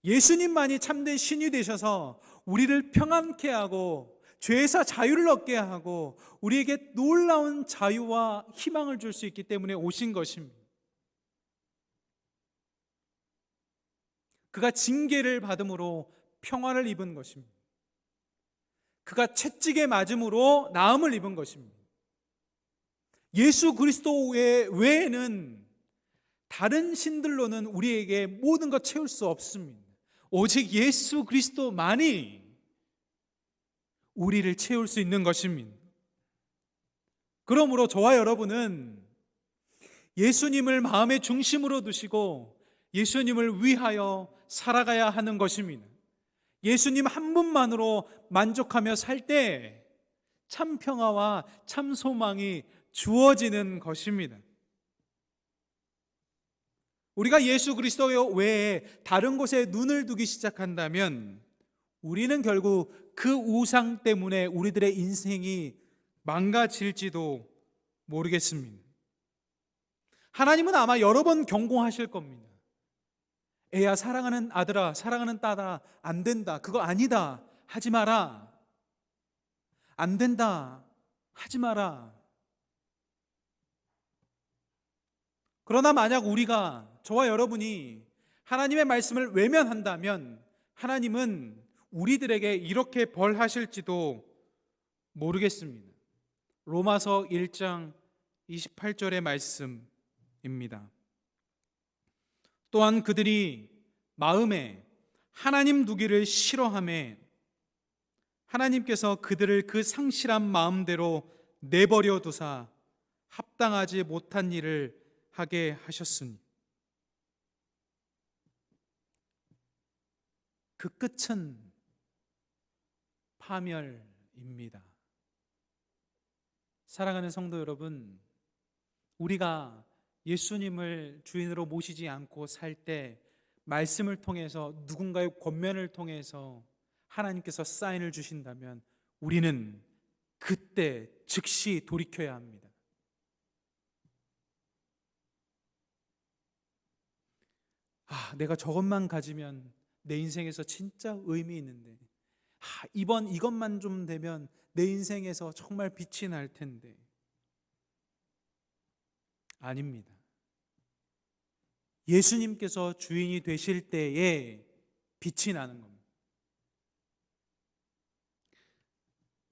예수님만이 참된 신이 되셔서 우리를 평안케 하고 죄에서 자유를 얻게 하고 우리에게 놀라운 자유와 희망을 줄 수 있기 때문에 오신 것입니다. 그가 징계를 받음으로 평안을 입은 것입니다. 그가 채찍에 맞음으로 나음을 입은 것입니다. 예수 그리스도 외에는 다른 신들로는 우리에게 모든 것 채울 수 없습니다. 오직 예수 그리스도만이 우리를 채울 수 있는 것입니다. 그러므로 저와 여러분은 예수님을 마음의 중심으로 두시고 예수님을 위하여 살아가야 하는 것입니다. 예수님 한 분만으로 만족하며 살 때 참 평화와 참 소망이 주어지는 것입니다. 우리가 예수 그리스도 외에 다른 곳에 눈을 두기 시작한다면 우리는 결국 그 우상 때문에 우리들의 인생이 망가질지도 모르겠습니다. 하나님은 아마 여러 번 경고하실 겁니다. 애야, 사랑하는 아들아, 사랑하는 딸아, 안 된다, 그거 아니다, 하지 마라. 안 된다, 하지 마라. 그러나 만약 우리가, 저와 여러분이 하나님의 말씀을 외면한다면 하나님은 우리들에게 이렇게 벌하실지도 모르겠습니다. 로마서 1장 28절의 말씀입니다. 또한 그들이 마음에 하나님 두기를 싫어하며 하나님께서 그들을 그 상실한 마음대로 내버려 두사 합당하지 못한 일을 하게 하셨으니 그 끝은 파멸입니다. 사랑하는 성도 여러분, 우리가 예수님을 주인으로 모시지 않고 살 때 말씀을 통해서 누군가의 권면을 통해서 하나님께서 사인을 주신다면 우리는 그때 즉시 돌이켜야 합니다. 내가 저것만 가지면 내 인생에서 진짜 의미 있는데, 이것만 좀 되면 내 인생에서 정말 빛이 날 텐데. 아닙니다. 예수님께서 주인이 되실 때에 빛이 나는 겁니다.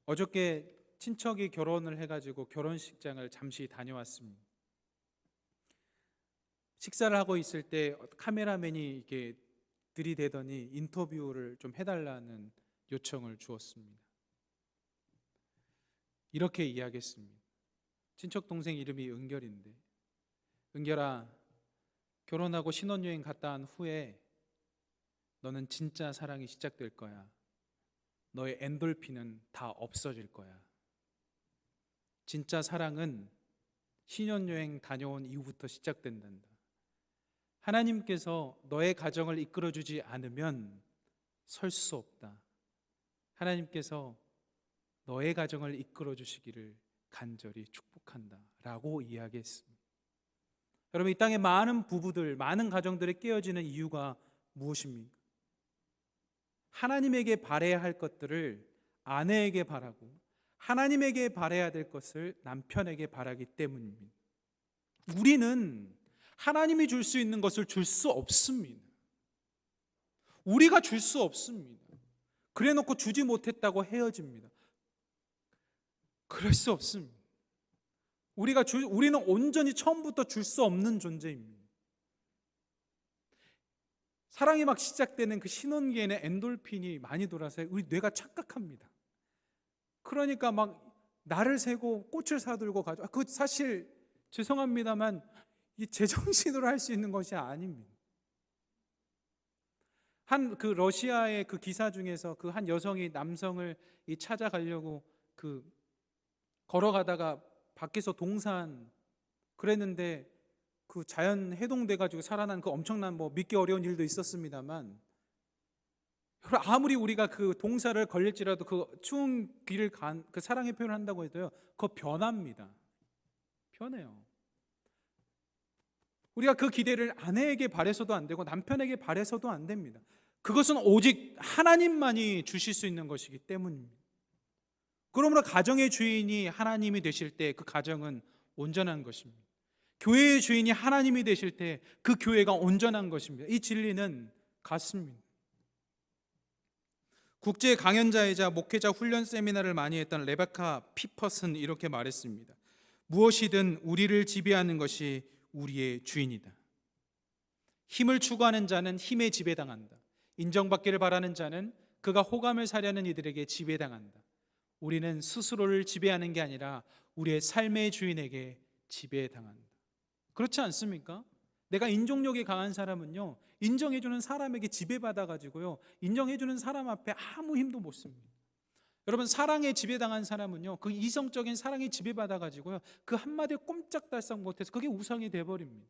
어저께 친척이 결혼을 해가지고 결혼식장을 잠시 다녀왔습니다. 식사를 하고 있을 때 카메라맨이 이렇게 들이대더니 인터뷰를 좀 해달라는 요청을 주었습니다. 이렇게 이야기했습니다. 친척 동생 이름이 은결인데, 은결아, 결혼하고 신혼여행 갔다 온 후에 너는 진짜 사랑이 시작될 거야. 너의 엔돌핀은 다 없어질 거야. 진짜 사랑은 신혼여행 다녀온 이후부터 시작된단다. 하나님께서 너의 가정을 이끌어주지 않으면 설 수 없다. 하나님께서 너의 가정을 이끌어주시기를 간절히 축복한다 라고 이야기했습니다. 여러분, 이 땅에 많은 부부들, 많은 가정들이 깨어지는 이유가 무엇입니까? 하나님에게 바라야 할 것들을 아내에게 바라고 하나님에게 바라야 될 것을 남편에게 바라기 때문입니다. 우리는 하나님이 줄 수 있는 것을 줄 수 없습니다. 우리가 줄 수 없습니다. 그래 놓고 주지 못했다고 헤어집니다. 그럴 수 없습니다. 우리는 온전히 처음부터 줄 수 없는 존재입니다. 사랑이 막 시작되는 그 신혼기에는 엔돌핀이 많이 돌아서 우리 뇌가 착각합니다. 그러니까 막 날을 세고 꽃을 사들고 가죠. 그 사실 죄송합니다만 이 제정신으로 할 수 있는 것이 아닙니다. 한 그 러시아의 그 기사 중에서 그 한 여성이 남성을 찾아가려고 걸어가다가 밖에서 동산 그랬는데 그 자연 해동돼 가지고 살아난 그 엄청난 믿기 어려운 일도 있었습니다만, 아무리 우리가 그 동사를 걸릴지라도 그 추운 길을 간 그 사랑의 표현을 한다고 해도요, 그거 변합니다. 변해요. 우리가 그 기대를 아내에게 바래서도 안 되고 남편에게 바래서도 안 됩니다. 그것은 오직 하나님만이 주실 수 있는 것이기 때문입니다. 그러므로 가정의 주인이 하나님이 되실 때 그 가정은 온전한 것입니다. 교회의 주인이 하나님이 되실 때 그 교회가 온전한 것입니다. 이 진리는 같습니다. 국제 강연자이자 목회자 훈련 세미나를 많이 했던 레베카 피퍼슨 이렇게 말했습니다. 무엇이든 우리를 지배하는 것이 우리의 주인이다. 힘을 추구하는 자는 힘에 지배당한다. 인정받기를 바라는 자는 그가 호감을 사려는 이들에게 지배당한다. 우리는 스스로를 지배하는 게 아니라 우리의 삶의 주인에게 지배당한다. 그렇지 않습니까? 내가 인종력이 강한 사람은요, 인정해주는 사람에게 지배받아가지고요, 인정해주는 사람 앞에 아무 힘도 못 씁니다. 여러분, 사랑에 지배당한 사람은요, 그 이성적인 사랑에 지배받아가지고요, 그 한마디에 꼼짝달싹 못해서 그게 우상이 돼버립니다.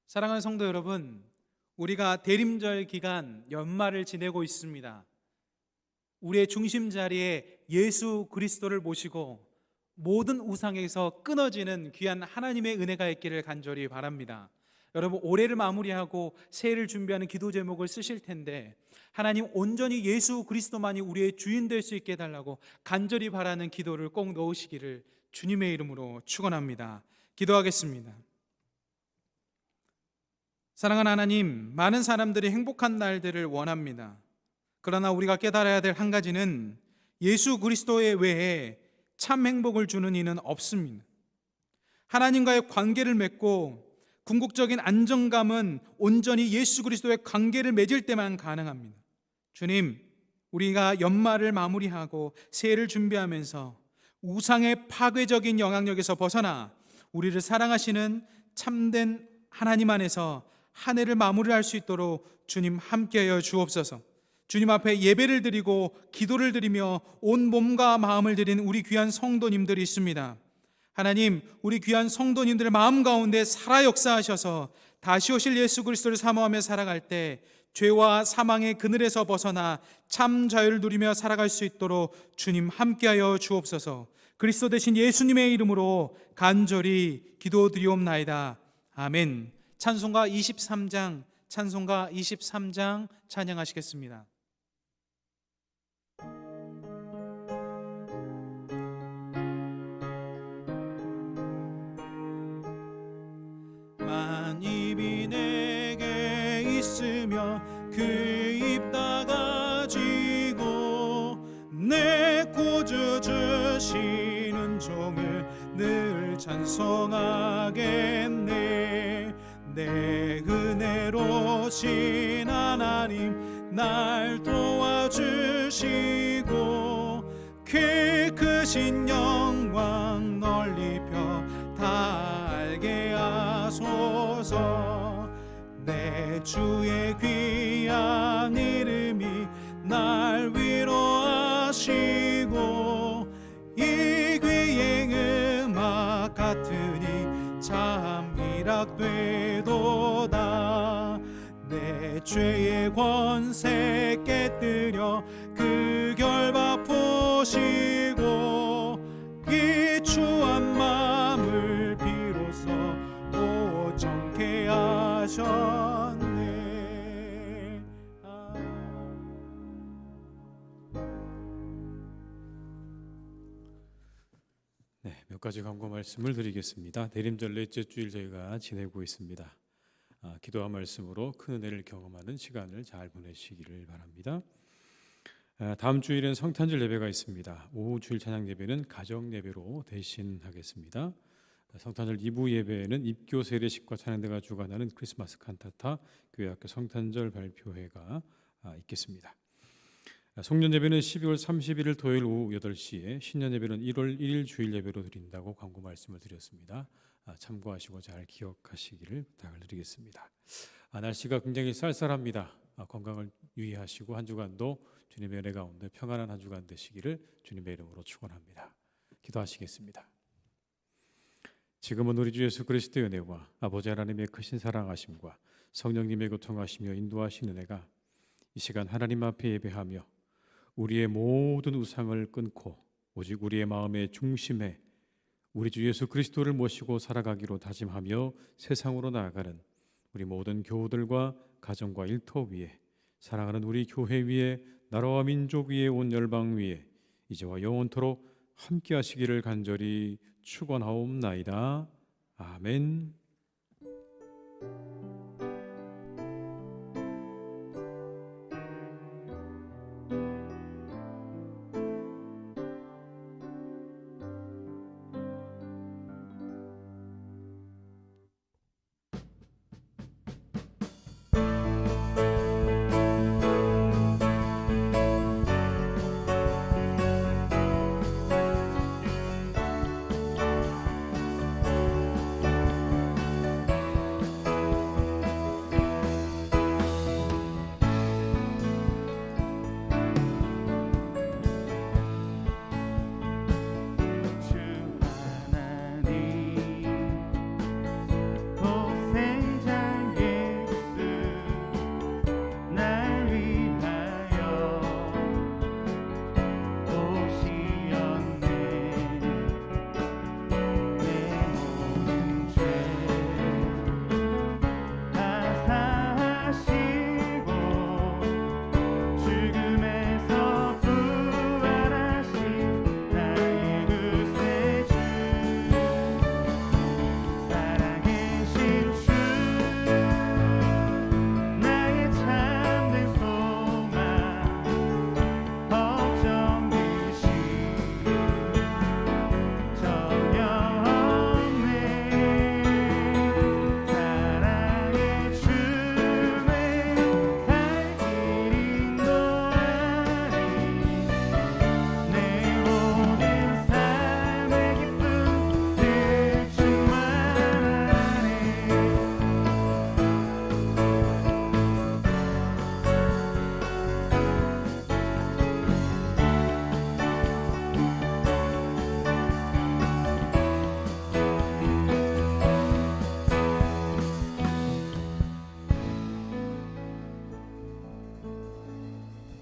사랑하는 성도 여러분, 우리가 대림절 기간 연말을 지내고 있습니다. 우리의 중심 자리에 예수 그리스도를 모시고 모든 우상에서 끊어지는 귀한 하나님의 은혜가 있기를 간절히 바랍니다. 여러분, 올해를 마무리하고 새해를 준비하는 기도 제목을 쓰실 텐데, 하나님 온전히 예수 그리스도만이 우리의 주인 될 수 있게 해달라고 간절히 바라는 기도를 꼭 넣으시기를 주님의 이름으로 축원합니다. 기도하겠습니다. 사랑하는 하나님, 많은 사람들이 행복한 날들을 원합니다. 그러나 우리가 깨달아야 될 한 가지는 예수 그리스도의 외에 참 행복을 주는 이는 없습니다. 하나님과의 관계를 맺고 궁극적인 안정감은 온전히 예수 그리스도의 관계를 맺을 때만 가능합니다. 주님, 우리가 연말을 마무리하고 새해를 준비하면서 우상의 파괴적인 영향력에서 벗어나 우리를 사랑하시는 참된 하나님 안에서 한 해를 마무리할 수 있도록 주님 함께하여 주옵소서. 주님 앞에 예배를 드리고 기도를 드리며 온 몸과 마음을 드린 우리 귀한 성도님들이 있습니다. 하나님, 우리 귀한 성도님들의 마음 가운데 살아 역사하셔서 다시 오실 예수 그리스도를 사모하며 살아갈 때 죄와 사망의 그늘에서 벗어나 참 자유를 누리며 살아갈 수 있도록 주님 함께하여 주옵소서. 그리스도 대신 예수님의 이름으로 간절히 기도드리옵나이다. 아멘. 찬송가 23장 찬양하시겠습니다. 만입이 내게 있으며 그 입 다 가지고 내 고정 늘 찬송하겠네. 내 은혜로신 하나님 날 도와주시고 그 크신 영광 널리 펴 다 알게 하소서. 내 주의 귀한 이름이 날 위로하시고 이 귀의 음악 같으니 참 미락되도다. 내 죄의 권세 깨뜨려 그 결박 푸시고 이 추한 마음을 비로소 오정케 하셨네. 네, 몇 가지 광고 말씀을 드리겠습니다. 대림절 넷째 주일 저희가 지내고 있습니다. 기도와 말씀으로 큰 은혜를 경험하는 시간을 잘 보내시기를 바랍니다. 다음 주일엔 성탄절 예배가 있습니다. 오후 주일 찬양 예배는 가정 예배로 대신하겠습니다. 성탄절 2부 예배에는 입교 세례식과 찬양대가 주관하는 크리스마스 칸타타 교회학교 성탄절 발표회가 있겠습니다. 송년 예배는 12월 31일 토요일 오후 8시에, 신년 예배는 1월 1일 주일 예배로 드린다고 광고 말씀을 드렸습니다. 참고하시고 잘 기억하시기를 부탁을 드리겠습니다. 날씨가 굉장히 쌀쌀합니다. 건강을 유의하시고 한 주간도 주님의 은혜 가운데 평안한 한 주간 되시기를 주님의 이름으로 축원합니다. 기도하시겠습니다. 지금은 우리 주 예수 그리스도의 은혜와 아버지 하나님의 크신 사랑하심과 성령님의 교통하시며 인도하신 은혜가 이 시간 하나님 앞에 예배하며 우리의 모든 우상을 끊고 오직 우리의 마음의 중심에 우리 주 예수 그리스도를 모시고 살아가기로 다짐하며 세상으로 나아가는 우리 모든 교우들과 가정과 일터 위에, 사랑하는 우리 교회 위에, 나라와 민족 위에, 온 열방 위에 이제와 영원토록 함께 하시기를 간절히 축원하옵나이다. 아멘.